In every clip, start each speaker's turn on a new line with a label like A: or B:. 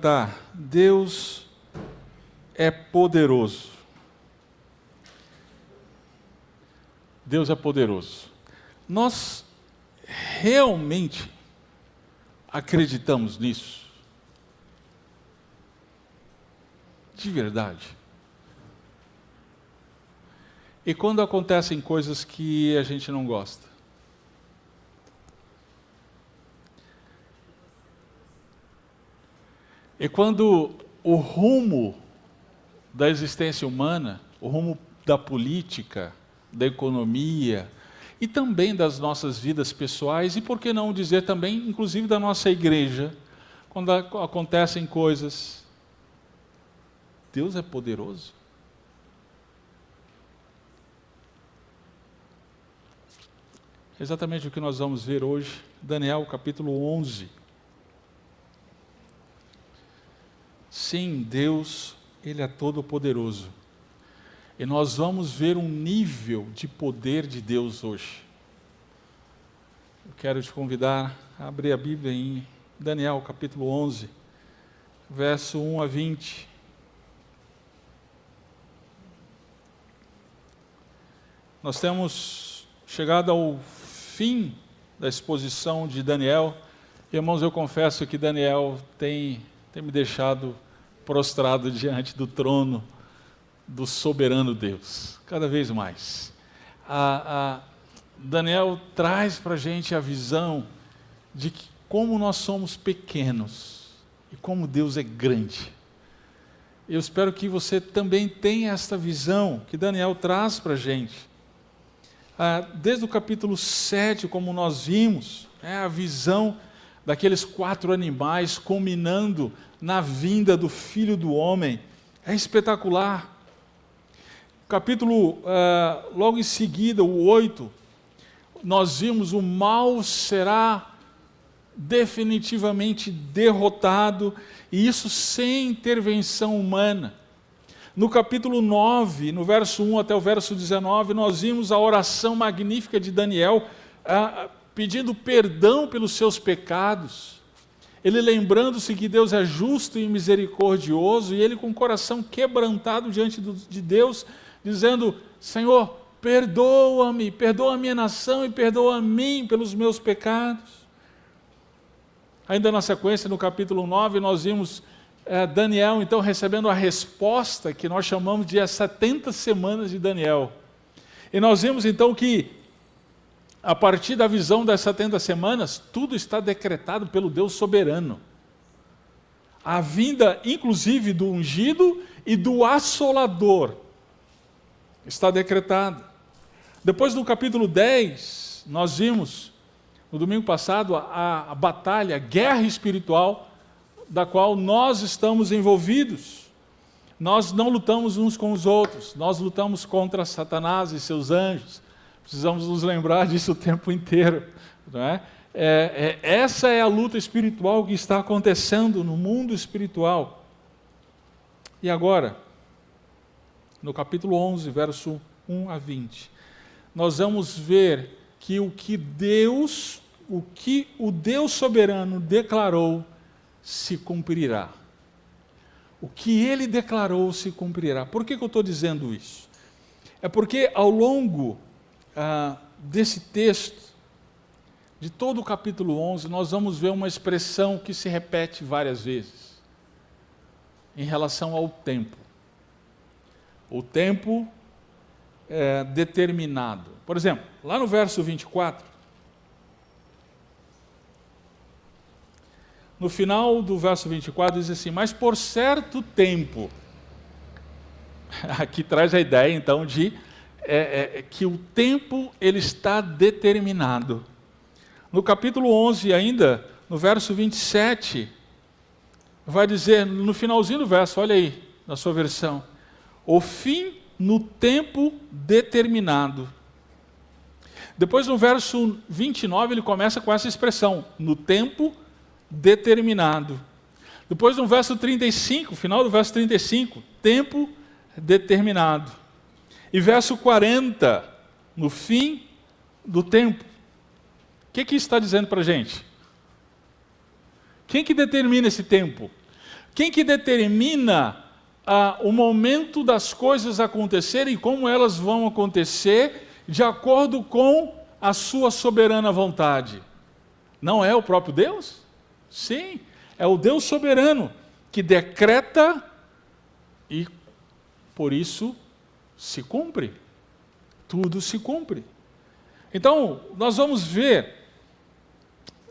A: Tá, Deus é poderoso. Deus é poderoso. Nós realmente acreditamos nisso? De verdade? E quando acontecem coisas que a gente não gosta? E quando o rumo da existência humana, o rumo da política, da economia e também das nossas vidas pessoais, e por que não dizer também, inclusive da nossa igreja, quando acontecem coisas, Deus é poderoso? Exatamente o que nós vamos ver hoje, Daniel capítulo 11. Sim, Deus, Ele é todo poderoso. E nós vamos ver um nível de poder de Deus hoje. Eu quero te convidar a abrir a Bíblia em Daniel capítulo 11, verso 1 a 20. Nós temos chegado ao fim da exposição de Daniel. Irmãos, eu confesso que Daniel tem me deixado prostrado diante do trono do soberano Deus, cada vez mais. Daniel traz para a gente a visão de que como nós somos pequenos e como Deus é grande. Eu espero que você também tenha esta visão que Daniel traz para a gente. Desde o capítulo 7, como nós vimos, a visão daqueles 4 animais culminando na vinda do Filho do Homem, é espetacular. Capítulo, logo em seguida, o 8, nós vimos o mal será definitivamente derrotado, e isso sem intervenção humana. No capítulo 9, no verso 1 até o verso 19, nós vimos a oração magnífica de Daniel, pedindo perdão pelos seus pecados, ele lembrando-se que Deus é justo e misericordioso, e ele com o coração quebrantado diante de Deus, dizendo: Senhor, perdoa-me, perdoa a minha nação e perdoa a mim pelos meus pecados. Ainda na sequência, no capítulo 9, nós vimos Daniel então recebendo a resposta que nós chamamos de as 70 semanas de Daniel. E nós vimos então que a partir da visão das 70 semanas, tudo está decretado pelo Deus soberano. A vinda, inclusive, do ungido e do assolador está decretada. Depois, no capítulo 10, nós vimos, no domingo passado, a batalha, a guerra espiritual, da qual nós estamos envolvidos. Nós não lutamos uns com os outros, nós lutamos contra Satanás e seus anjos. Precisamos nos lembrar disso o tempo inteiro, não é? Essa é a luta espiritual que está acontecendo no mundo espiritual. E agora, no capítulo 11, verso 1 a 20, nós vamos ver que o que o Deus soberano declarou se cumprirá. O que Ele declarou se cumprirá. Por que eu estou dizendo isso? É porque ao longo desse texto, de todo o capítulo 11, nós vamos ver uma expressão que se repete várias vezes, em relação ao tempo. O tempo é determinado. Por exemplo, lá no verso 24, no final do verso 24 diz assim: mas por certo tempo, aqui traz a ideia então de que o tempo ele está determinado. No capítulo 11 ainda, no verso 27, vai dizer, no finalzinho do verso, olha aí, na sua versão, o fim no tempo determinado. Depois no verso 29 ele começa com essa expressão, no tempo determinado. Depois no verso 35, final do verso 35, tempo determinado. E verso 40, no fim do tempo. O que está dizendo para a gente? Quem que determina esse tempo? Quem que determina o momento das coisas acontecerem e como elas vão acontecer de acordo com a sua soberana vontade? Não é o próprio Deus? Sim, é o Deus soberano que decreta e, por isso, se cumpre. Tudo se cumpre. Então, nós vamos ver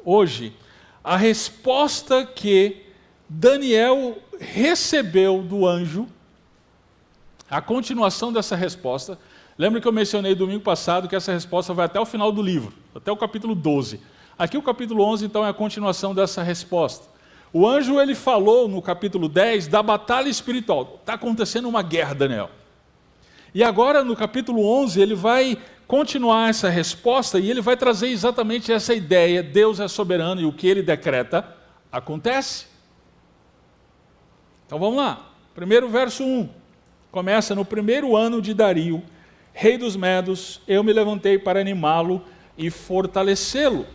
A: hoje a resposta que Daniel recebeu do anjo, a continuação dessa resposta. Lembra que eu mencionei domingo passado que essa resposta vai até o final do livro, até o capítulo 12. Aqui o capítulo 11, então, é a continuação dessa resposta. O anjo, ele falou no capítulo 10 da batalha espiritual. Está acontecendo uma guerra, Daniel. E agora, no capítulo 11, ele vai continuar essa resposta e ele vai trazer exatamente essa ideia. Deus é soberano e o que ele decreta acontece. Então vamos lá. Primeiro verso 1. Começa: no primeiro ano de Dario, rei dos Medos, eu me levantei para animá-lo e fortalecê-lo.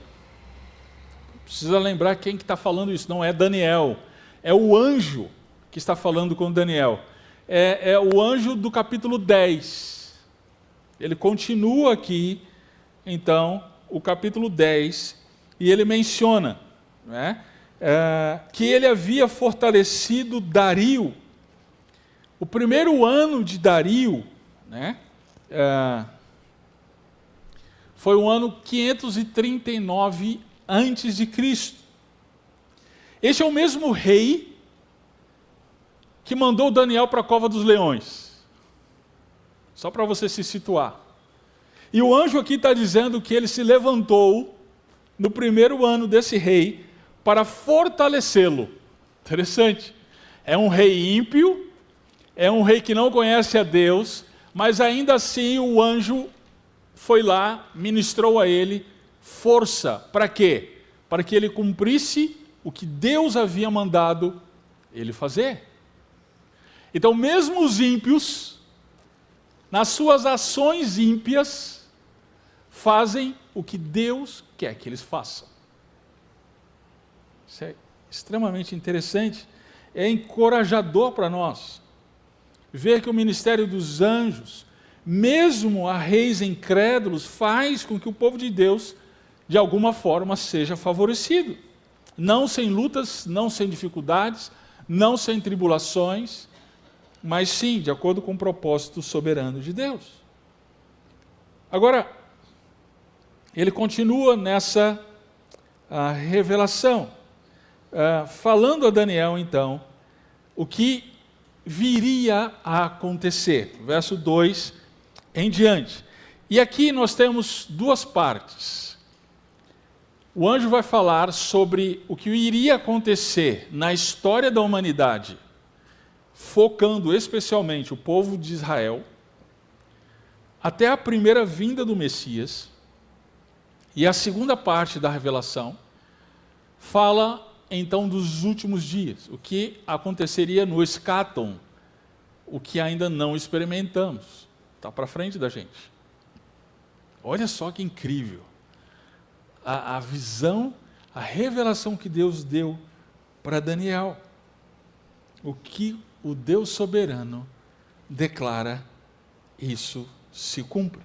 A: Precisa lembrar quem que está falando isso. Não é Daniel. É o anjo que está falando com Daniel. É o anjo do capítulo 10. Ele continua aqui, então, o capítulo 10, e ele menciona, né, que ele havia fortalecido Dario. O primeiro ano de Dario, né, foi o ano 539 antes de Cristo. Este é o mesmo rei que mandou Daniel para a cova dos leões. Só para você se situar. E o anjo aqui está dizendo que ele se levantou no primeiro ano desse rei para fortalecê-lo. Interessante. É um rei ímpio, é um rei que não conhece a Deus, mas ainda assim o anjo foi lá, ministrou a ele força. Para quê? Para que ele cumprisse o que Deus havia mandado ele fazer. Então, mesmo os ímpios, nas suas ações ímpias, fazem o que Deus quer que eles façam. Isso é extremamente interessante, é encorajador para nós. Ver que o ministério dos anjos, mesmo a reis incrédulos, faz com que o povo de Deus, de alguma forma, seja favorecido. Não sem lutas, não sem dificuldades, não sem tribulações, mas sim, de acordo com o propósito soberano de Deus. Agora, ele continua nessa revelação, falando a Daniel, então, o que viria a acontecer. Verso 2 em diante. E aqui nós temos duas partes. O anjo vai falar sobre o que iria acontecer na história da humanidade, focando especialmente o povo de Israel, até a primeira vinda do Messias. E a segunda parte da revelação fala então dos últimos dias, o que aconteceria no escatom, o que ainda não experimentamos. Está para frente da gente. Olha só que incrível. A visão, a revelação que Deus deu para Daniel. O que o Deus soberano declara, isso se cumpre.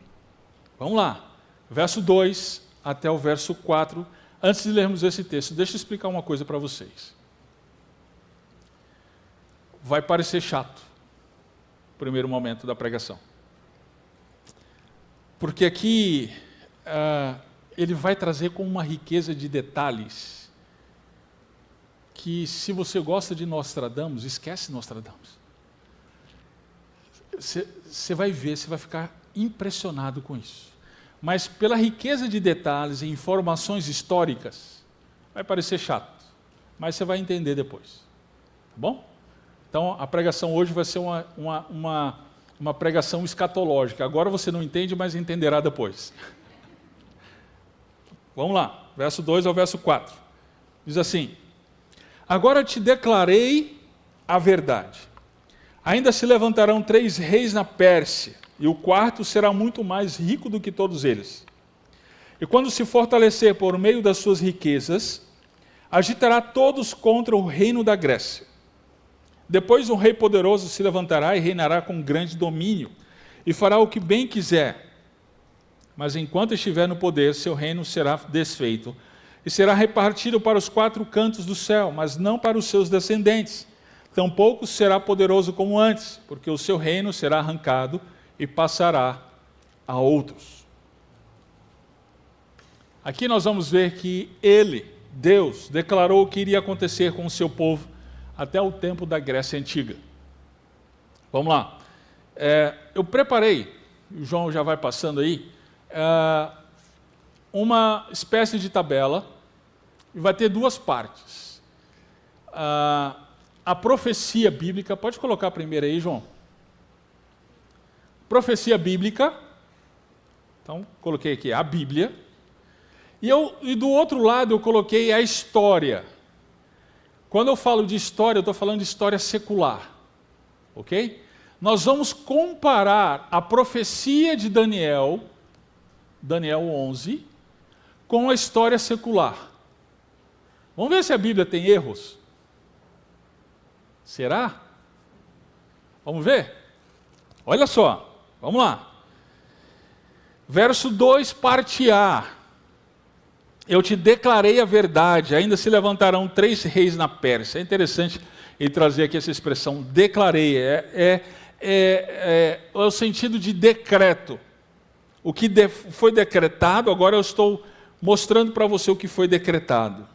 A: Vamos lá, verso 2 até o verso 4. Antes de lermos esse texto, deixa eu explicar uma coisa para vocês. Vai parecer chato, no primeiro momento da pregação. Porque aqui ele vai trazer com uma riqueza de detalhes que, se você gosta de Nostradamus, esquece Nostradamus. Você vai ver, você vai ficar impressionado com isso. Mas pela riqueza de detalhes e informações históricas, vai parecer chato, mas você vai entender depois. Tá bom? Então, a pregação hoje vai ser uma pregação escatológica. Agora você não entende, mas entenderá depois. Vamos lá, verso 2 ao verso 4. Diz assim: agora te declarei a verdade. Ainda se levantarão 3 reis na Pérsia, e o quarto será muito mais rico do que todos eles. E quando se fortalecer por meio das suas riquezas, agitará todos contra o reino da Grécia. Depois um rei poderoso se levantará e reinará com grande domínio, e fará o que bem quiser. Mas enquanto estiver no poder, seu reino será desfeito, e será repartido para os 4 cantos do céu, mas não para os seus descendentes. Tampouco será poderoso como antes, porque o seu reino será arrancado e passará a outros. Aqui nós vamos ver que ele, Deus, declarou o que iria acontecer com o seu povo até o tempo da Grécia Antiga. Vamos lá. Eu preparei, o João já vai passando aí, uma espécie de tabela, e vai ter 2 partes. A profecia bíblica, pode colocar a primeira aí, João. Profecia bíblica, então coloquei aqui a Bíblia, e do outro lado eu coloquei a história. Quando eu falo de história, eu estou falando de história secular, ok? Nós vamos comparar a profecia de Daniel 11, com a história secular. Vamos ver se a Bíblia tem erros. Será? Vamos ver? Olha só, vamos lá. Verso 2, parte A. Eu te declarei a verdade, ainda se levantarão 3 reis na Pérsia. É interessante ele trazer aqui essa expressão, declarei. É o sentido de decreto. O que foi decretado, agora eu estou mostrando para você o que foi decretado.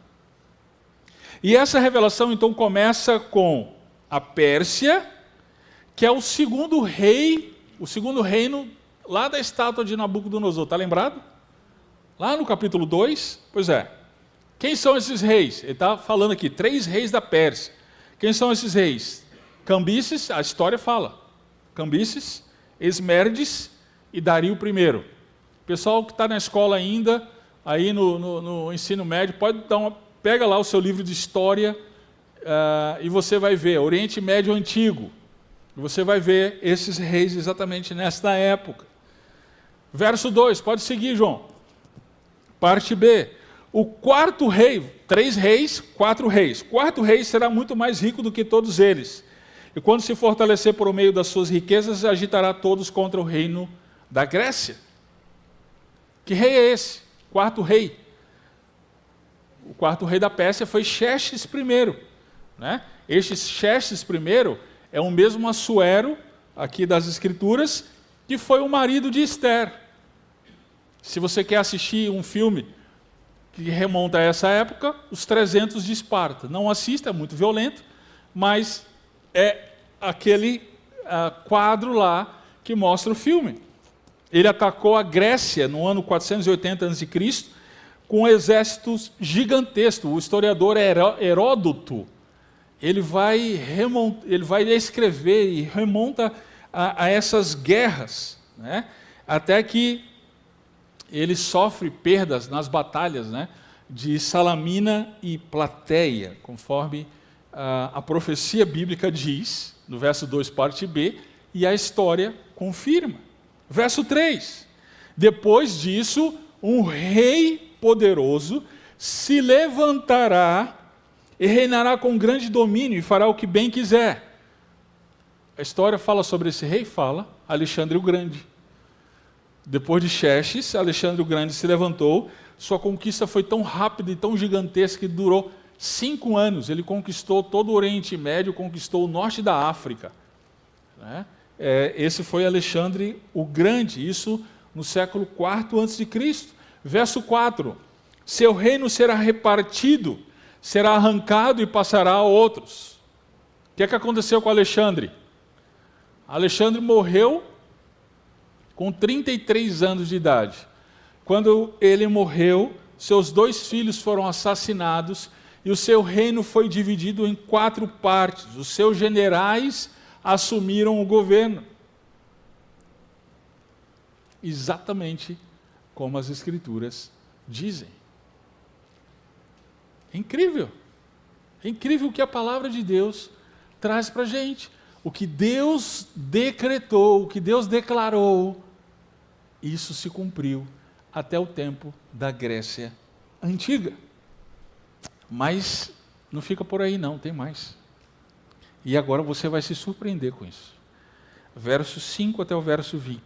A: E essa revelação então começa com a Pérsia, que é o segundo reino lá da estátua de Nabucodonosor. Está lembrado? Lá no capítulo 2, pois é. Quem são esses reis? Ele está falando aqui, 3 reis da Pérsia. Quem são esses reis? Cambises, a história fala. Cambises, Esmerdes e Dario I. O pessoal que está na escola ainda, aí no ensino médio, pega lá o seu livro de história e você vai ver, Oriente Médio Antigo. E você vai ver esses reis exatamente nesta época. Verso 2, pode seguir, João. Parte B. O 4º rei, 3 reis, 4 reis. 4º rei será muito mais rico do que todos eles. E quando se fortalecer por meio das suas riquezas, agitará todos contra o reino da Grécia. Que rei é esse? 4º rei. O 4º rei da Pérsia foi Xerxes I. Né? Este Xerxes I é o mesmo Assuero, aqui das Escrituras, que foi o marido de Esther. Se você quer assistir um filme que remonta a essa época, Os 300 de Esparta. Não assista, é muito violento, mas é aquele quadro lá que mostra o filme. Ele atacou a Grécia no ano 480 a.C., com um exército gigantesco. O historiador Heródoto, ele vai escrever e remonta a essas guerras, né? Até que ele sofre perdas nas batalhas, né, de Salamina e Plateia, conforme a profecia bíblica diz, no verso 2, parte B, e a história confirma. Verso 3, depois disso, um rei poderoso se levantará e reinará com grande domínio e fará o que bem quiser. A história fala sobre esse rei? Fala, Alexandre o Grande. Depois de Xerxes, Alexandre o Grande se levantou, sua conquista foi tão rápida e tão gigantesca que durou 5 anos. Ele conquistou todo o Oriente Médio, conquistou o norte da África. Né? Esse foi Alexandre o Grande, isso no século IV a.C. Verso 4, seu reino será repartido, será arrancado e passará a outros. O que aconteceu com Alexandre? Alexandre morreu com 33 anos de idade. Quando ele morreu, seus 2 filhos foram assassinados e o seu reino foi dividido em 4 partes. Os seus generais assumiram o governo. Exatamente como as Escrituras dizem. É incrível. É incrível o que a palavra de Deus traz para a gente. O que Deus decretou, o que Deus declarou, isso se cumpriu até o tempo da Grécia Antiga. Mas não fica por aí não, tem mais. E agora você vai se surpreender com isso. Verso 5 até o verso 20.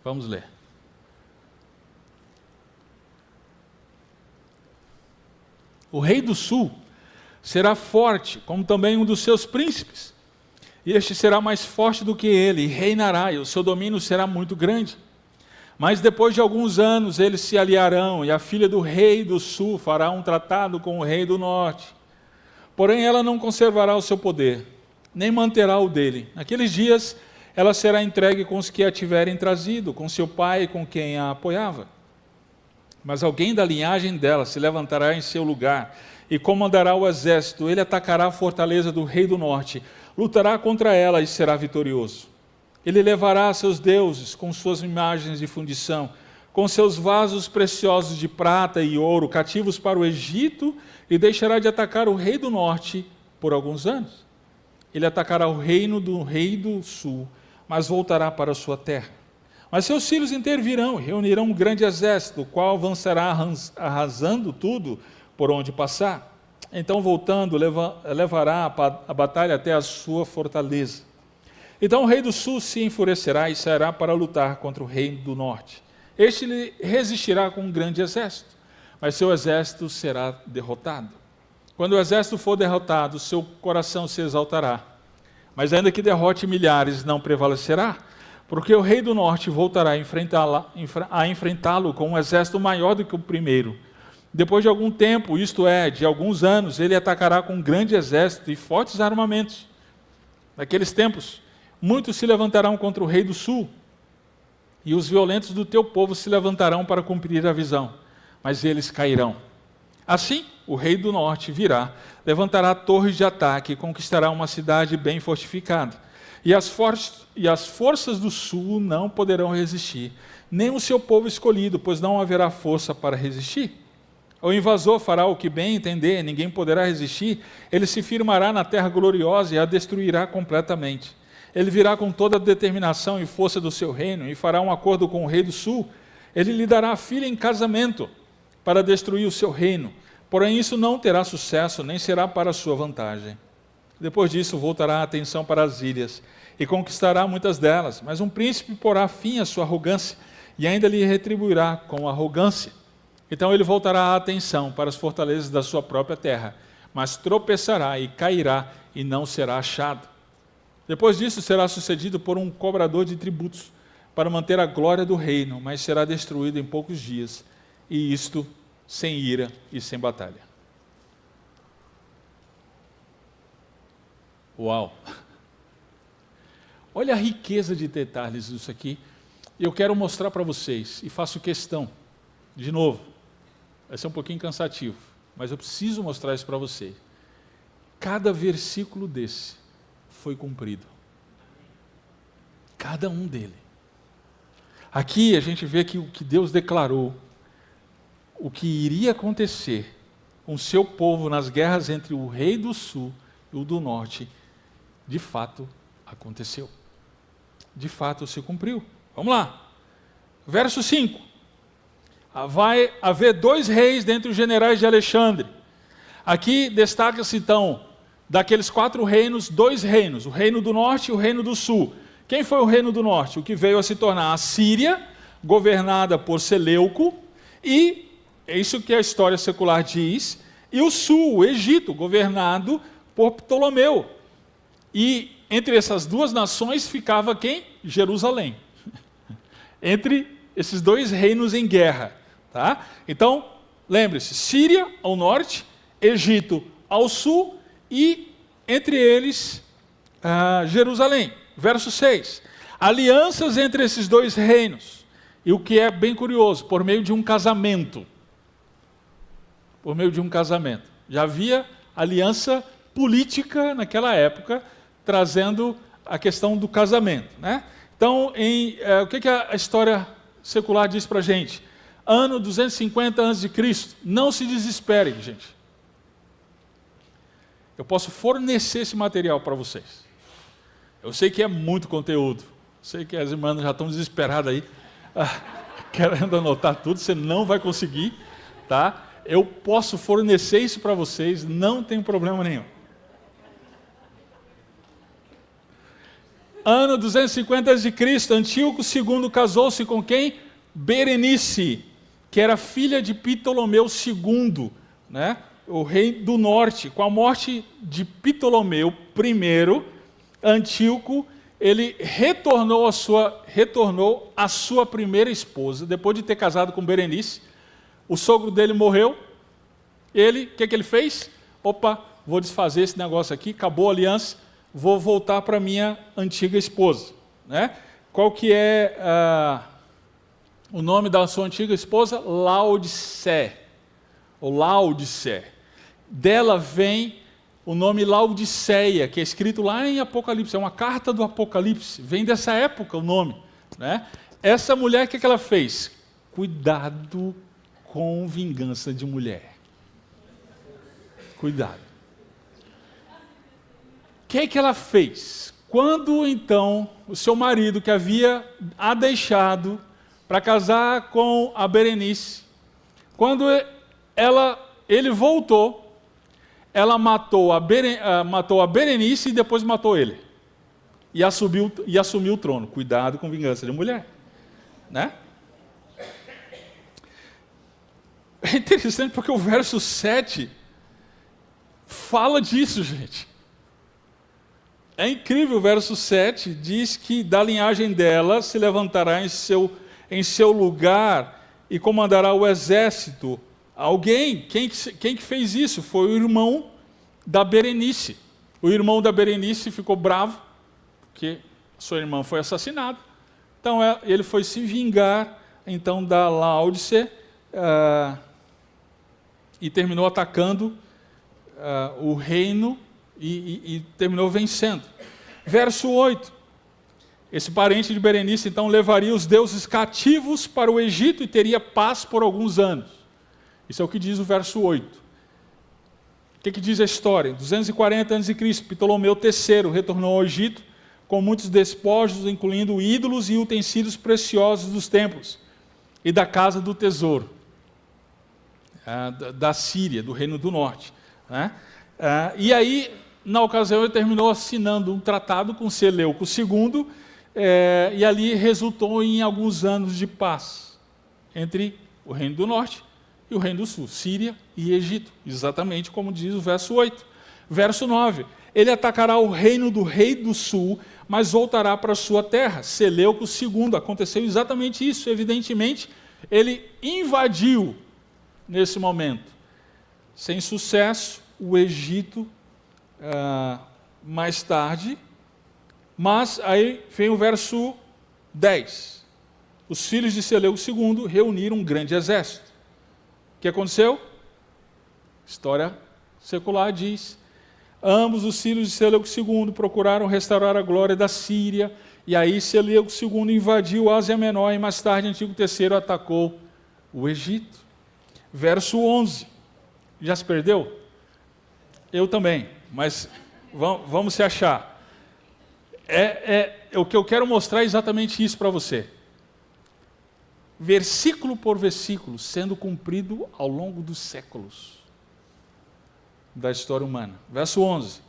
A: Vamos ler. O rei do sul será forte, como também um dos seus príncipes. E este será mais forte do que ele, e reinará, e o seu domínio será muito grande. Mas depois de alguns anos eles se aliarão, e a filha do rei do sul fará um tratado com o rei do norte. Porém ela não conservará o seu poder, nem manterá o dele. Naqueles dias ela será entregue com os que a tiverem trazido, com seu pai e com quem a apoiava. Mas alguém da linhagem dela se levantará em seu lugar e comandará o exército. Ele atacará a fortaleza do rei do norte, lutará contra ela e será vitorioso. Ele levará seus deuses com suas imagens de fundição, com seus vasos preciosos de prata e ouro, cativos para o Egito, e deixará de atacar o rei do norte por alguns anos. Ele atacará o reino do rei do sul, mas voltará para a sua terra. Mas seus filhos intervirão, reunirão um grande exército, o qual avançará arrasando tudo por onde passar. Então, voltando, levará a batalha até a sua fortaleza. Então o rei do sul se enfurecerá e sairá para lutar contra o rei do norte. Este lhe resistirá com um grande exército, mas seu exército será derrotado. Quando o exército for derrotado, seu coração se exaltará. Mas ainda que derrote milhares, não prevalecerá, porque o rei do norte voltará a enfrentá-lo com um exército maior do que o primeiro. Depois de algum tempo, isto é, de alguns anos, ele atacará com um grande exército e fortes armamentos. Naqueles tempos, muitos se levantarão contra o rei do sul, e os violentos do teu povo se levantarão para cumprir a visão, mas eles cairão. Assim, o rei do norte virá, levantará torres de ataque e conquistará uma cidade bem fortificada. E as forças do sul não poderão resistir, nem o seu povo escolhido, pois não haverá força para resistir. O invasor fará o que bem entender, ninguém poderá resistir, ele se firmará na terra gloriosa e a destruirá completamente. Ele virá com toda a determinação e força do seu reino e fará um acordo com o rei do sul. Ele lhe dará a filha em casamento para destruir o seu reino. Porém, isso não terá sucesso, nem será para a sua vantagem. Depois disso, voltará a atenção para as ilhas e conquistará muitas delas. Mas um príncipe porá fim à sua arrogância e ainda lhe retribuirá com arrogância. Então ele voltará a atenção para as fortalezas da sua própria terra, mas tropeçará e cairá e não será achado. Depois disso será sucedido por um cobrador de tributos, para manter a glória do reino, mas será destruído em poucos dias, e isto sem ira e sem batalha. Uau! Olha a riqueza de detalhes disso aqui. Eu quero mostrar para vocês, e faço questão, de novo, vai ser um pouquinho cansativo, mas eu preciso mostrar isso para vocês. Cada versículo desse foi cumprido. Cada um dele. Aqui a gente vê que o que Deus declarou, o que iria acontecer com o seu povo nas guerras entre o rei do sul e o do norte, de fato aconteceu. De fato se cumpriu. Vamos lá. Verso 5. Vai haver 2 reis dentre os generais de Alexandre. Aqui destaca-se então, daqueles 4 reinos, 2 reinos, o reino do norte e o reino do sul. Quem foi o reino do norte? O que veio a se tornar a Síria, governada por Seleuco, e é isso que a história secular diz, e o sul, o Egito, governado por Ptolomeu. E entre essas 2 nações ficava quem? Jerusalém. Entre esses 2 reinos em guerra. Tá? Então, lembre-se, Síria ao norte, Egito ao sul, e entre eles, Jerusalém. Verso 6. Alianças entre esses 2 reinos. E o que é bem curioso, por meio de um casamento. Por meio de um casamento. Já havia aliança política naquela época, trazendo a questão do casamento. Né? Então, o que a história secular diz para a gente? Ano 250 a.C. Não se desesperem, gente. Eu posso fornecer esse material para vocês. Eu sei que é muito conteúdo. Sei que as irmãs já estão desesperadas aí, querendo anotar tudo. Você não vai conseguir, tá? Eu posso fornecer isso para vocês, não tem problema nenhum. ano 250 a.C., Antíoco II casou-se com quem? Berenice, que era filha de Ptolomeu II, né? O rei do norte. Com a morte de Ptolomeu I, Antíoco, ele retornou à sua primeira esposa, depois de ter casado com Berenice. O sogro dele morreu. O que ele fez? Opa, vou desfazer esse negócio aqui, acabou a aliança, vou voltar para minha antiga esposa. Né? Qual que é o nome da sua antiga esposa? Laodiceia. Ou Laodiceia. Dela vem o nome Laodiceia, que é escrito lá em Apocalipse, é uma carta do Apocalipse, vem dessa época o nome. Né? Essa mulher, o que ela fez? Cuidado com vingança de mulher. Cuidado. O que ela fez? Quando então o seu marido, que havia a deixado para casar com a Berenice, quando ele voltou, ela matou a Berenice e depois matou ele. E assumiu o trono. Cuidado com vingança de mulher. Né? É interessante porque o verso 7 fala disso, gente. É incrível, o verso 7 diz que da linhagem dela se levantará em seu lugar e comandará o exército. Alguém, quem que fez isso? Foi o irmão da Berenice. O irmão da Berenice ficou bravo, porque sua irmã foi assassinada. Então ele foi se vingar então da Laodice e terminou atacando o reino e terminou vencendo. Verso 8. Esse parente de Berenice então levaria os deuses cativos para o Egito e teria paz por alguns anos. Isso é o que diz o verso 8. O que diz a história? 240 a.C., Ptolomeu III retornou ao Egito com muitos despojos, incluindo ídolos e utensílios preciosos dos templos e da casa do tesouro, da Síria, do Reino do Norte. Né? E aí, na ocasião, ele terminou assinando um tratado com Seleuco II, e ali resultou em alguns anos de paz entre o Reino do Norte e o Reino do Sul, Síria e Egito, exatamente como diz o verso 8. Verso 9, ele atacará o reino do rei do sul, mas voltará para a sua terra, Seleuco II. Aconteceu exatamente isso, evidentemente, ele invadiu nesse momento. Sem sucesso, o Egito mais tarde, mas aí vem o verso 10. Os filhos de Seleuco II reuniram um grande exército. O que aconteceu? História secular diz: ambos os filhos de Seleuco II procuraram restaurar a glória da Síria, e aí Seleuco II invadiu a Ásia Menor e mais tarde Antíoco III atacou o Egito. Verso 11. Já se perdeu? Eu também, mas vamos se achar. O que eu quero mostrar é exatamente isso para você. Versículo por versículo, sendo cumprido ao longo dos séculos da história humana. Verso 11.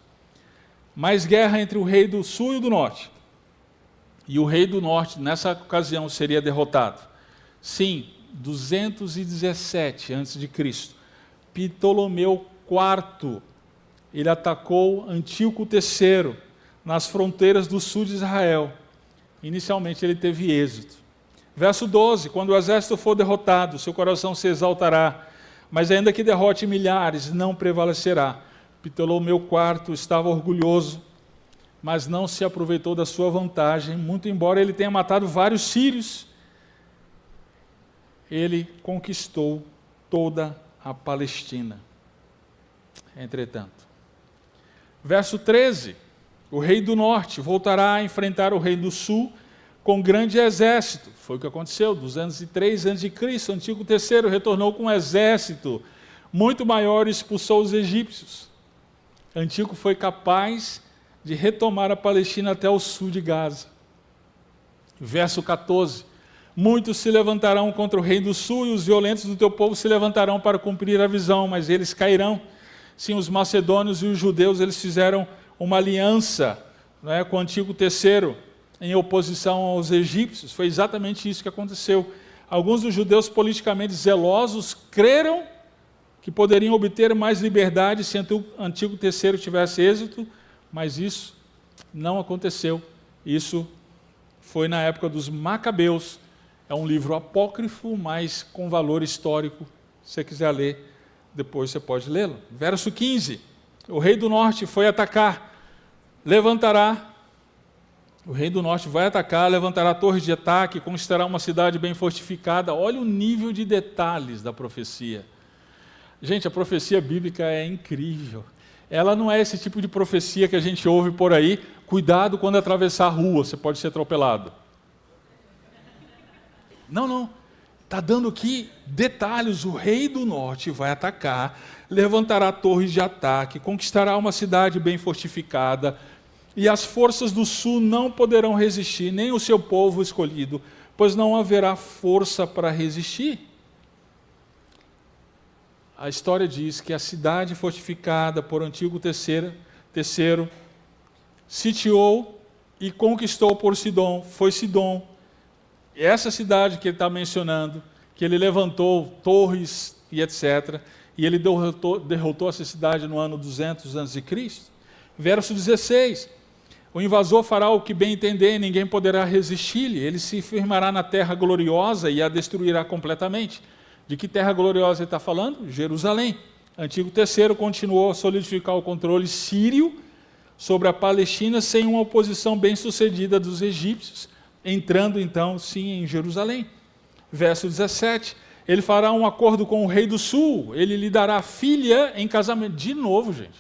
A: Mais guerra entre o rei do sul e do norte. E o rei do norte, nessa ocasião, seria derrotado. Sim, 217 a.C., Ptolomeu IV, ele atacou Antíoco III nas fronteiras do sul de Israel. Inicialmente ele teve êxito. Verso 12, quando o exército for derrotado, seu coração se exaltará, mas ainda que derrote milhares, não prevalecerá. Ptolomeu IV estava orgulhoso, mas não se aproveitou da sua vantagem, muito embora ele tenha matado vários sírios. Ele conquistou toda a Palestina. Entretanto, verso 13, o rei do norte voltará a enfrentar o rei do sul com grande exército. Foi o que aconteceu, 203 a.C., Antíoco III retornou com um exército muito maior e expulsou os egípcios. Antíoco foi capaz de retomar a Palestina até o sul de Gaza. Verso 14, muitos se levantarão contra o rei do sul e os violentos do teu povo se levantarão para cumprir a visão, mas eles cairão. Sim, os macedônios e os judeus, eles fizeram uma aliança, com Antíoco III, em oposição aos egípcios. Foi exatamente isso que aconteceu. Alguns dos judeus politicamente zelosos creram que poderiam obter mais liberdade se o antigo terceiro tivesse êxito, mas isso não aconteceu. Isso foi na época dos Macabeus. É um livro apócrifo, mas com valor histórico. Se você quiser ler, depois você pode lê-lo. Verso 15. O rei do norte foi atacar, levantará. O rei do norte vai atacar, levantará torres de ataque, conquistará uma cidade bem fortificada. Olha o nível de detalhes da profecia. Gente, a profecia bíblica é incrível. Ela não é esse tipo de profecia que a gente ouve por aí. Cuidado quando atravessar a rua, você pode ser atropelado. Não. Está dando aqui detalhes. O rei do norte vai atacar, levantará torres de ataque, conquistará uma cidade bem fortificada, e as forças do sul não poderão resistir, nem o seu povo escolhido, pois não haverá força para resistir. A história diz que a cidade fortificada por antigo terceiro sitiou e conquistou por Sidom. Foi Sidom, essa cidade que ele está mencionando, que ele levantou torres e etc. E ele derrotou essa cidade no ano 200 a.C. Verso 16. O invasor fará o que bem entender e ninguém poderá resistir-lhe. Ele se firmará na terra gloriosa e a destruirá completamente. De que terra gloriosa ele está falando? Jerusalém. Antigo terceiro continuou a solidificar o controle sírio sobre a Palestina sem uma oposição bem-sucedida dos egípcios, entrando então sim em Jerusalém. Verso 17. Ele fará um acordo com o rei do sul, ele lhe dará filha em casamento. De novo, gente.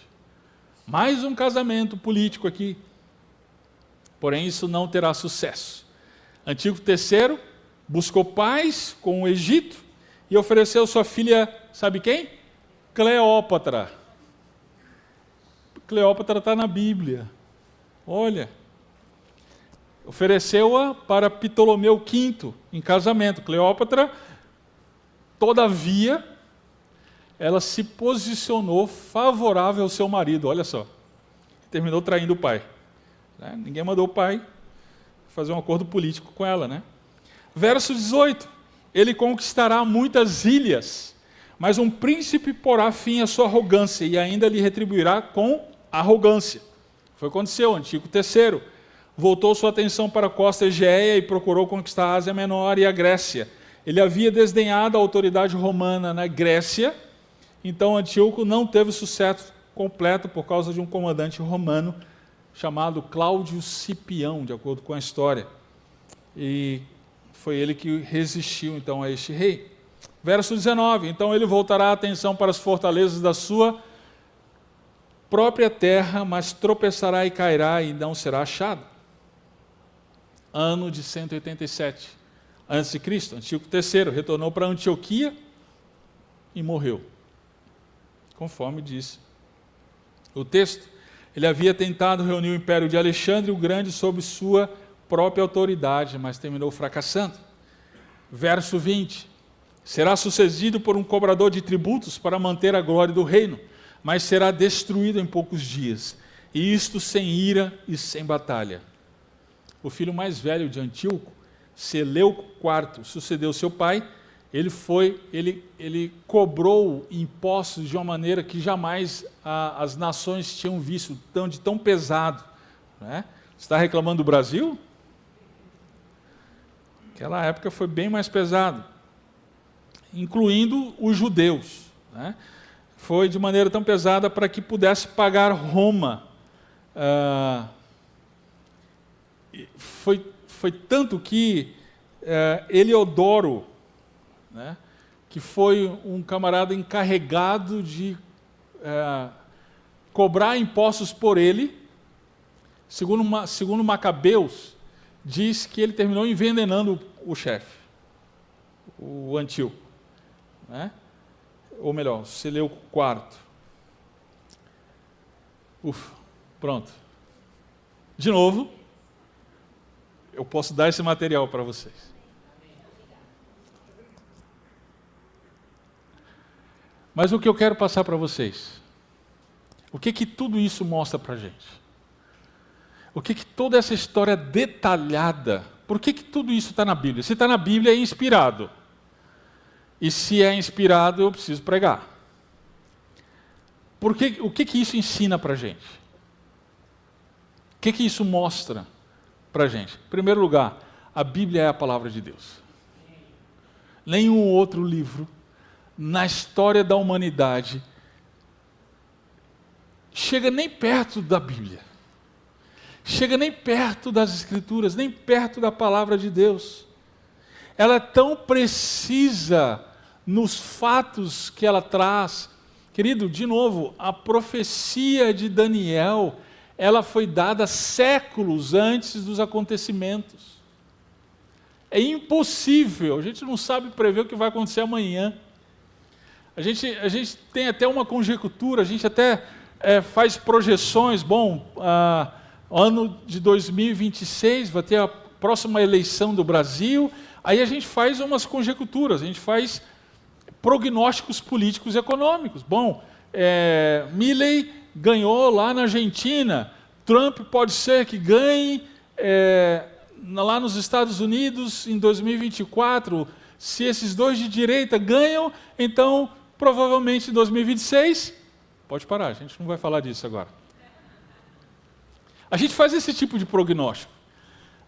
A: Mais um casamento político aqui. Porém, isso não terá sucesso. Antigo terceiro buscou paz com o Egito e ofereceu sua filha, sabe quem? Cleópatra. Cleópatra está na Bíblia. Olha. Ofereceu-a para Ptolomeu V em casamento. Cleópatra, todavia, ela se posicionou favorável ao seu marido. Olha só. Terminou traindo o pai. Ninguém mandou o pai fazer um acordo político com ela, né? Verso 18. Ele conquistará muitas ilhas, mas um príncipe porá fim à sua arrogância e ainda lhe retribuirá com arrogância. Foi o que aconteceu. Antigo terceiro voltou sua atenção para a costa Egéia e procurou conquistar a Ásia Menor e a Grécia. Ele havia desdenhado a autoridade romana na Grécia, então Antíoco não teve sucesso completo por causa de um comandante romano chamado Cláudio Cipião, de acordo com a história. E foi ele que resistiu então a este rei. Verso 19. Então ele voltará a atenção para as fortalezas da sua própria terra, mas tropeçará e cairá e não será achado. Ano de 187 a.C., Antíoco III retornou para Antioquia e morreu, conforme disse o texto. Ele havia tentado reunir o império de Alexandre o Grande sob sua própria autoridade, mas terminou fracassando. Verso 20. Será sucedido por um cobrador de tributos para manter a glória do reino, mas será destruído em poucos dias, e isto sem ira e sem batalha. O filho mais velho de Antíoco, Seleuco IV, sucedeu seu pai. Ele cobrou impostos de uma maneira que jamais as nações tinham visto, de tão pesado. Né? Você está reclamando do Brasil? Aquela época foi bem mais pesado, incluindo os judeus. Né? Foi de maneira tão pesada para que pudesse pagar Roma. Foi tanto que Heliodoro, né, que foi um camarada encarregado de cobrar impostos por ele, segundo Macabeus, diz que ele terminou envenenando o chefe, o Antíoco, né? Ou melhor, Seleuco IV. Pronto. De novo, eu posso dar esse material para vocês. Mas o que eu quero passar para vocês? O que tudo isso mostra para a gente? o que toda essa história detalhada, por que tudo isso está na Bíblia? Se está na Bíblia, é inspirado. E se é inspirado, eu preciso pregar. O que isso ensina para a gente? O que isso mostra para a gente? Em primeiro lugar, a Bíblia é a palavra de Deus. Nenhum outro livro na história da humanidade chega nem perto da Bíblia. Chega nem perto das Escrituras, nem perto da palavra de Deus. Ela é tão precisa nos fatos que ela traz. Querido, de novo, a profecia de Daniel, ela foi dada séculos antes dos acontecimentos. É impossível, a gente não sabe prever o que vai acontecer amanhã. A gente tem até uma conjectura, a gente até faz projeções. Bom, ano de 2026 vai ter a próxima eleição do Brasil, aí a gente faz umas conjecturas, a gente faz prognósticos políticos e econômicos. Bom, Milei ganhou lá na Argentina, Trump pode ser que ganhe lá nos Estados Unidos em 2024, se esses dois de direita ganham, então provavelmente em 2026, pode parar, a gente não vai falar disso agora. A gente faz esse tipo de prognóstico,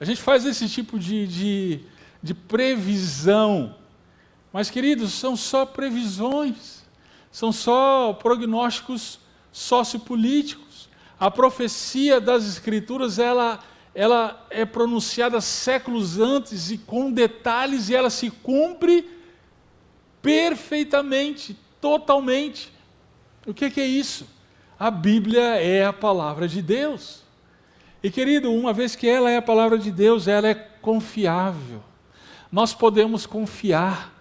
A: a gente faz esse tipo de previsão, mas queridos, são só previsões, são só prognósticos sociopolíticos. A profecia das Escrituras, ela é pronunciada séculos antes e com detalhes, e ela se cumpre perfeitamente, totalmente. O que é isso? A Bíblia é a palavra de Deus. E querido, uma vez que ela é a palavra de Deus, ela é confiável. Nós podemos confiar.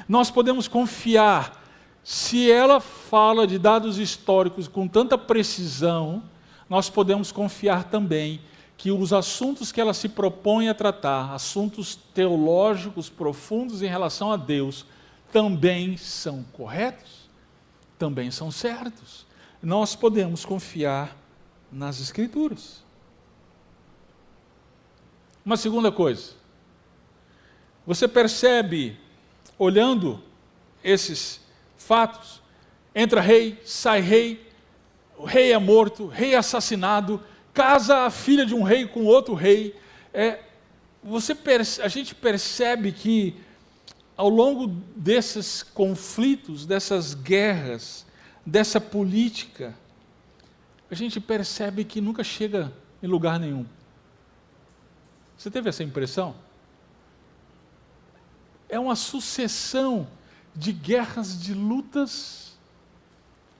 A: Nós podemos confiar. Se ela fala de dados históricos com tanta precisão, nós podemos confiar também que os assuntos que ela se propõe a tratar, assuntos teológicos profundos em relação a Deus, também são corretos, também são certos. Nós podemos confiar nas Escrituras. Uma segunda coisa, você percebe, olhando esses fatos, entra rei, sai rei, o rei é morto, o rei é assassinado, casa a filha de um rei com outro rei. A gente percebe que ao longo desses conflitos, dessas guerras, dessa política, a gente percebe que nunca chega em lugar nenhum. Você teve essa impressão? É uma sucessão de guerras, de lutas.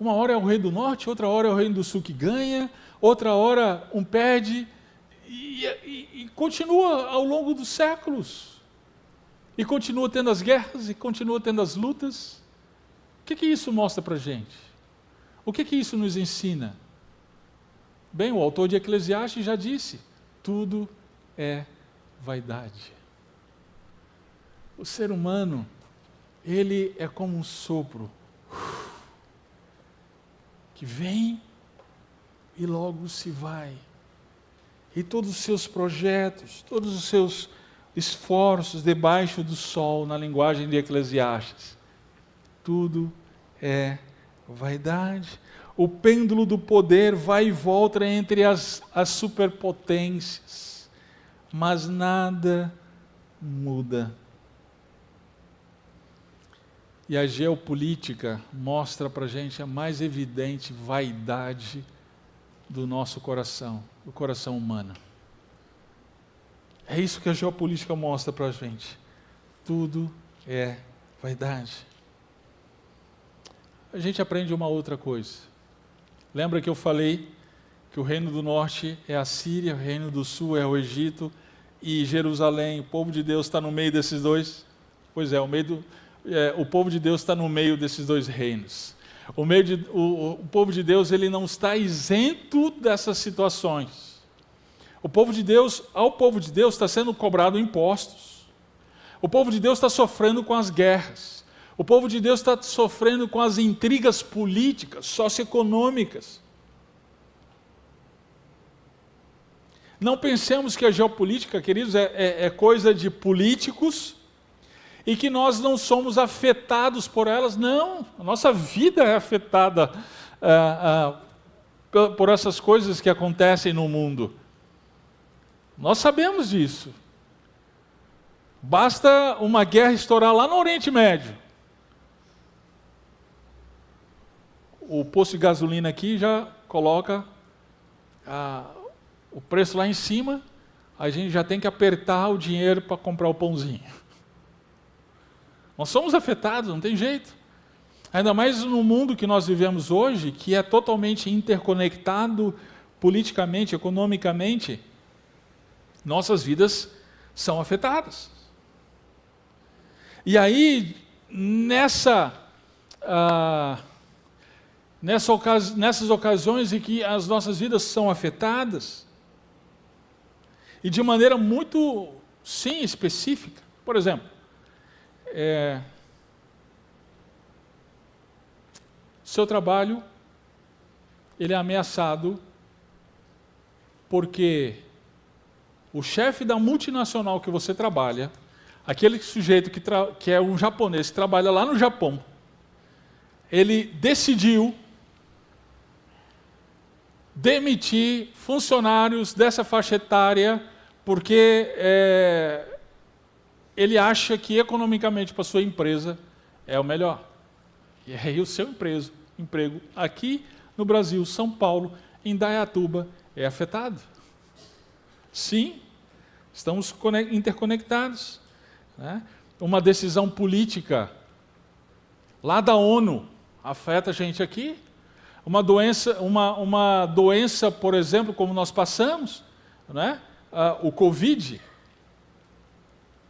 A: Uma hora é o rei do norte, outra hora é o rei do sul que ganha, outra hora um perde, e continua ao longo dos séculos. E continua tendo as guerras, e continua tendo as lutas. O que isso mostra para a gente? O que isso nos ensina? Bem, o autor de Eclesiastes já disse, tudo é vaidade. O ser humano, ele é como um sopro, que vem e logo se vai. E todos os seus projetos, todos os seus esforços debaixo do sol, na linguagem de Eclesiastes, tudo é vaidade. O pêndulo do poder vai e volta entre as superpotências, mas nada muda. E a geopolítica mostra para a gente a mais evidente vaidade do nosso coração, do coração humano. É isso que a geopolítica mostra para a gente. Tudo é vaidade. A gente aprende uma outra coisa. Lembra que eu falei que o reino do norte é a Síria, o reino do sul é o Egito, e Jerusalém, o povo de Deus está no meio desses dois? Pois é, o povo de Deus está no meio desses dois reinos. O povo de Deus, ele não está isento dessas situações. Ao povo de Deus está sendo cobrado impostos. O povo de Deus está sofrendo com as guerras. O povo de Deus está sofrendo com as intrigas políticas, socioeconômicas. Não pensemos que a geopolítica, queridos, é coisa de políticos e que nós não somos afetados por elas. Não, a nossa vida é afetada por essas coisas que acontecem no mundo. Nós sabemos disso. Basta uma guerra estourar lá no Oriente Médio. O posto de gasolina aqui já coloca o preço lá em cima, a gente já tem que apertar o dinheiro para comprar o pãozinho. Nós somos afetados, não tem jeito. Ainda mais no mundo que nós vivemos hoje, que é totalmente interconectado politicamente, economicamente, nossas vidas são afetadas. E aí, nessas ocasiões em que as nossas vidas são afetadas, e de maneira muito, sim, específica. Por exemplo, seu trabalho, ele é ameaçado porque o chefe da multinacional que você trabalha, aquele sujeito que é um japonês, que trabalha lá no Japão, ele decidiu demitir funcionários dessa faixa etária porque ele acha que economicamente para a sua empresa é o melhor. E aí o seu emprego aqui no Brasil, São Paulo, em Indaiatuba, é afetado. Sim, estamos interconectados. Né? Uma decisão política lá da ONU afeta a gente aqui. Uma doença, por exemplo, como nós passamos, né? O Covid.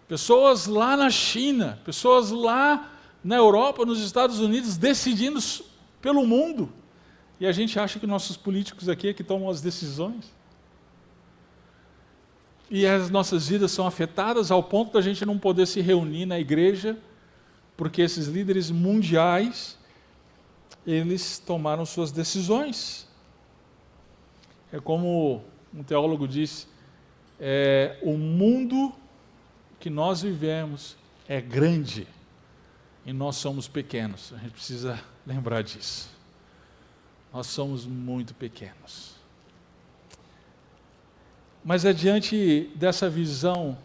A: Pessoas lá na China, pessoas lá na Europa, nos Estados Unidos, decidindo pelo mundo. E a gente acha que nossos políticos aqui é que tomam as decisões. E as nossas vidas são afetadas ao ponto da gente não poder se reunir na igreja, porque esses líderes mundiais, eles tomaram suas decisões. É como um teólogo disse, o mundo que nós vivemos é grande e nós somos pequenos. A gente precisa lembrar disso. Nós somos muito pequenos. Mas é diante dessa visão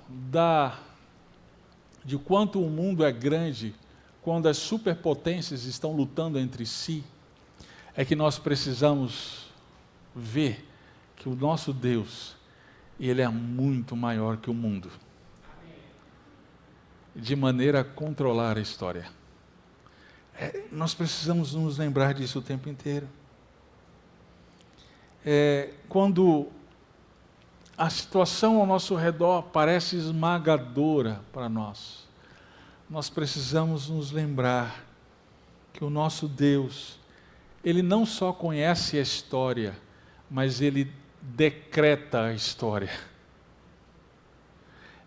A: de quanto o mundo é grande, quando as superpotências estão lutando entre si, é que nós precisamos ver que o nosso Deus, ele é muito maior que o mundo, de maneira a controlar a história. Nós precisamos nos lembrar disso o tempo inteiro. Quando a situação ao nosso redor parece esmagadora para nós, nós precisamos nos lembrar que o nosso Deus, ele não só conhece a história, mas ele decreta a história.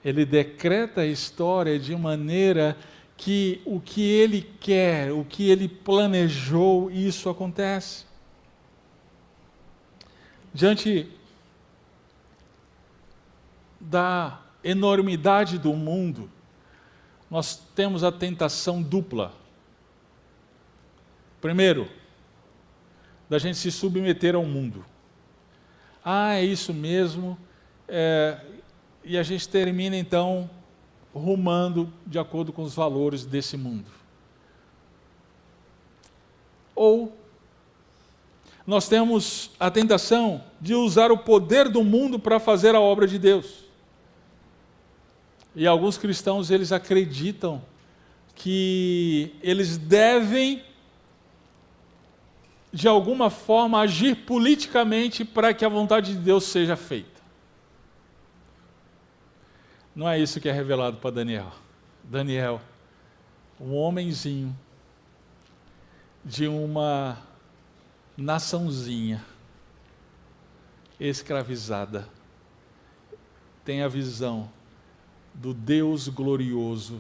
A: Ele decreta a história de maneira que o que ele quer, o que ele planejou, isso acontece. Diante da enormidade do mundo, nós temos a tentação dupla. Primeiro, da gente se submeter ao mundo. É isso mesmo. E a gente termina, então, rumando de acordo com os valores desse mundo. Ou nós temos a tentação de usar o poder do mundo para fazer a obra de Deus. E alguns cristãos, eles acreditam que eles devem, de alguma forma, agir politicamente para que a vontade de Deus seja feita. Não é isso que é revelado para Daniel. Daniel, um homenzinho de uma naçãozinha escravizada, tem a visão do Deus glorioso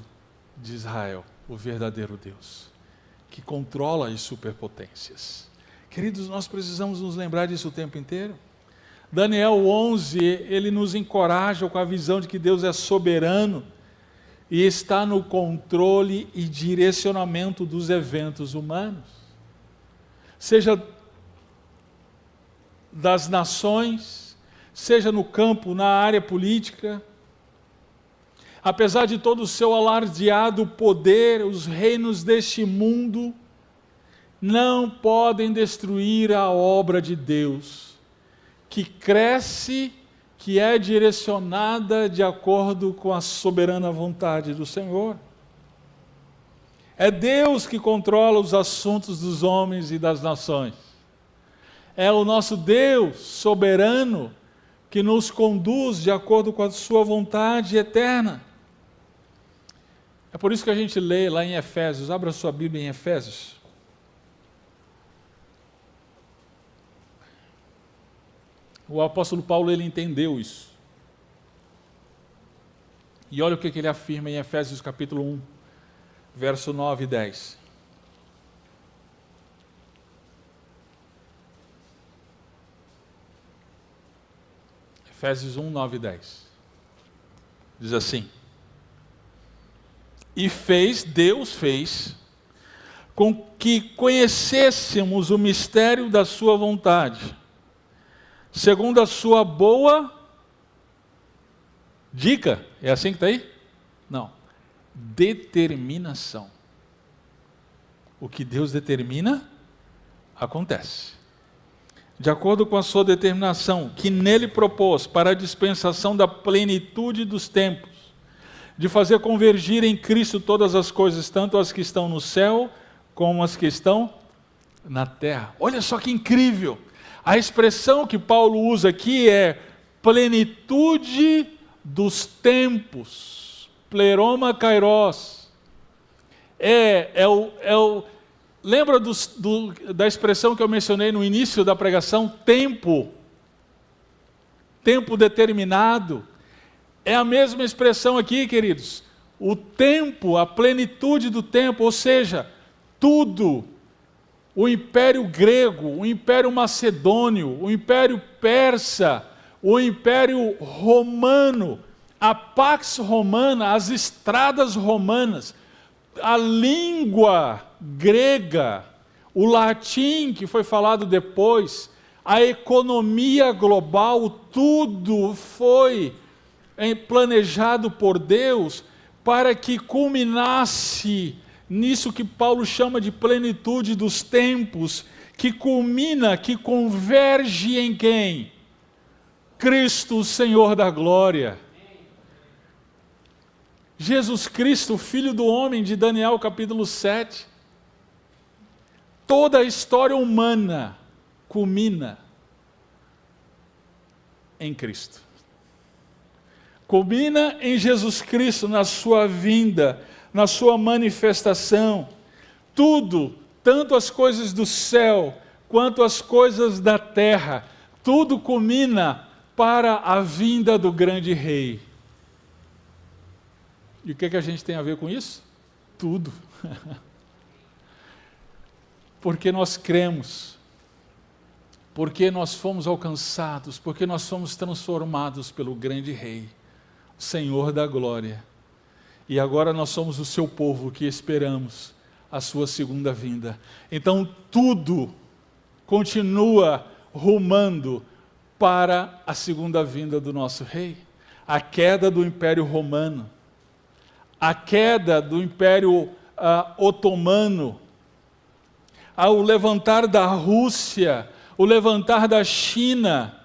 A: de Israel, o verdadeiro Deus, que controla as superpotências. Queridos, nós precisamos nos lembrar disso o tempo inteiro. Daniel 11, ele nos encoraja com a visão de que Deus é soberano e está no controle e direcionamento dos eventos humanos. Seja das nações, seja no campo, na área política. Apesar de todo o seu alardeado poder, os reinos deste mundo não podem destruir a obra de Deus, que cresce, que é direcionada de acordo com a soberana vontade do Senhor. É Deus que controla os assuntos dos homens e das nações. É o nosso Deus soberano que nos conduz de acordo com a sua vontade eterna. É por isso que a gente lê lá em Efésios, abra sua Bíblia em Efésios. O apóstolo Paulo, ele entendeu isso. E olha o que ele afirma em Efésios capítulo 1, verso 9 e 10. Efésios 1, 9 e 10. Diz assim: E Deus fez, com que conhecêssemos o mistério da sua vontade, segundo a sua boa dica. É assim que está aí? Não. Determinação. O que Deus determina, acontece. De acordo com a sua determinação, que nele propôs para a dispensação da plenitude dos tempos, de fazer convergir em Cristo todas as coisas, tanto as que estão no céu, como as que estão na terra. Olha só que incrível! A expressão que Paulo usa aqui é plenitude dos tempos, pleroma kairos. Lembra da expressão que eu mencionei no início da pregação? Tempo determinado. É a mesma expressão aqui, queridos. O tempo, a plenitude do tempo, ou seja, tudo. O Império Grego, o Império Macedônio, o Império Persa, o Império Romano, a Pax Romana, as estradas romanas, a língua grega, o latim que foi falado depois, a economia global, tudo foi planejado por Deus para que culminasse nisso que Paulo chama de plenitude dos tempos, que culmina, que converge em quem? Cristo, o Senhor da glória. Jesus Cristo, Filho do homem, de Daniel capítulo 7. Toda a história humana culmina em Cristo. Culmina em Jesus Cristo, na sua vinda, na sua manifestação. Tudo, tanto as coisas do céu, quanto as coisas da terra, tudo culmina para a vinda do grande rei. E o que a gente tem a ver com isso? Tudo. Porque nós cremos, porque nós fomos alcançados, porque nós fomos transformados pelo grande rei, Senhor da glória. E agora nós somos o seu povo que esperamos a sua segunda vinda. Então tudo continua rumando para a segunda vinda do nosso rei. A queda do Império Romano, a queda do Império Otomano, o levantar da Rússia, o levantar da China,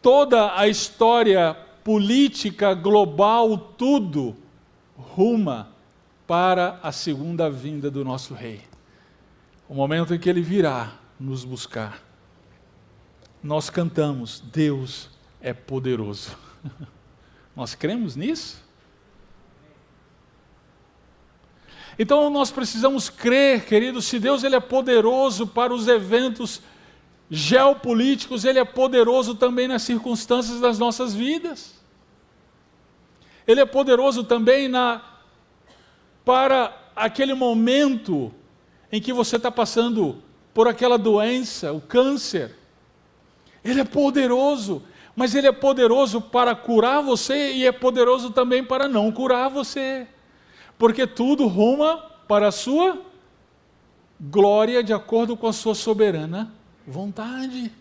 A: toda a história política global, tudo ruma para a segunda vinda do nosso rei. O momento em que ele virá nos buscar. Nós cantamos, Deus é poderoso. Nós cremos nisso? Então nós precisamos crer, queridos, se Deus ele é poderoso para os eventos geopolíticos, ele é poderoso também nas circunstâncias das nossas vidas. Ele é poderoso também para aquele momento em que você está passando por aquela doença, o câncer. Ele é poderoso. Mas Ele é poderoso para curar você e é poderoso também para não curar você. Porque tudo ruma para a sua glória de acordo com a sua soberana vontade.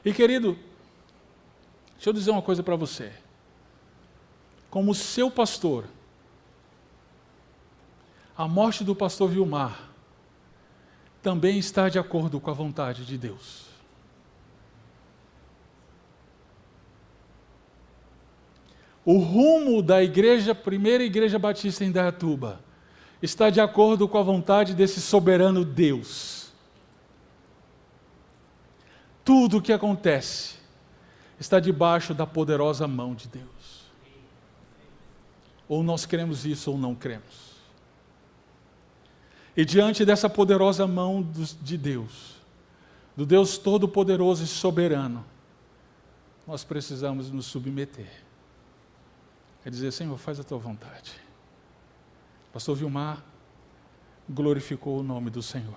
A: E querido, deixa eu dizer uma coisa para você. Como seu pastor, a morte do pastor Vilmar também está de acordo com a vontade de Deus. O rumo da primeira igreja batista em Indaiatuba, está de acordo com a vontade desse soberano Deus. Tudo o que acontece está debaixo da poderosa mão de Deus. Ou nós cremos isso ou não cremos. E diante dessa poderosa mão de Deus, do Deus Todo-Poderoso e Soberano, nós precisamos nos submeter. É dizer, Senhor, faz a tua vontade. Pastor Vilmar glorificou o nome do Senhor,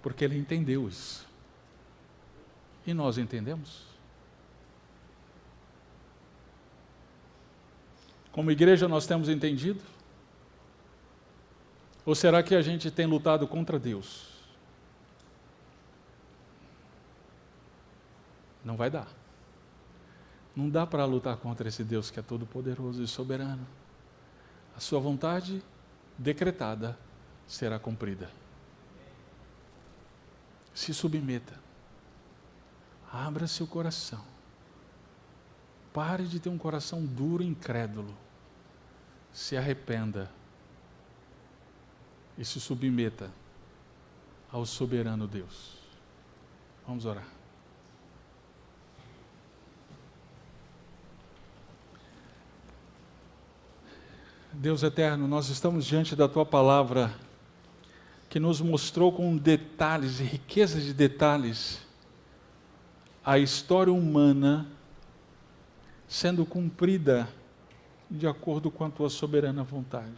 A: porque ele entendeu isso. E nós entendemos? Como igreja nós temos entendido? Ou será que a gente tem lutado contra Deus? Não vai dar. Não dá para lutar contra esse Deus que é todo-poderoso e soberano. A sua vontade decretada será cumprida. Se submeta. Abra seu coração. Pare de ter um coração duro e incrédulo. Se arrependa. E se submeta ao soberano Deus. Vamos orar. Deus eterno, nós estamos diante da Tua palavra, que nos mostrou com detalhes e riquezas de detalhes a história humana sendo cumprida de acordo com a Tua soberana vontade.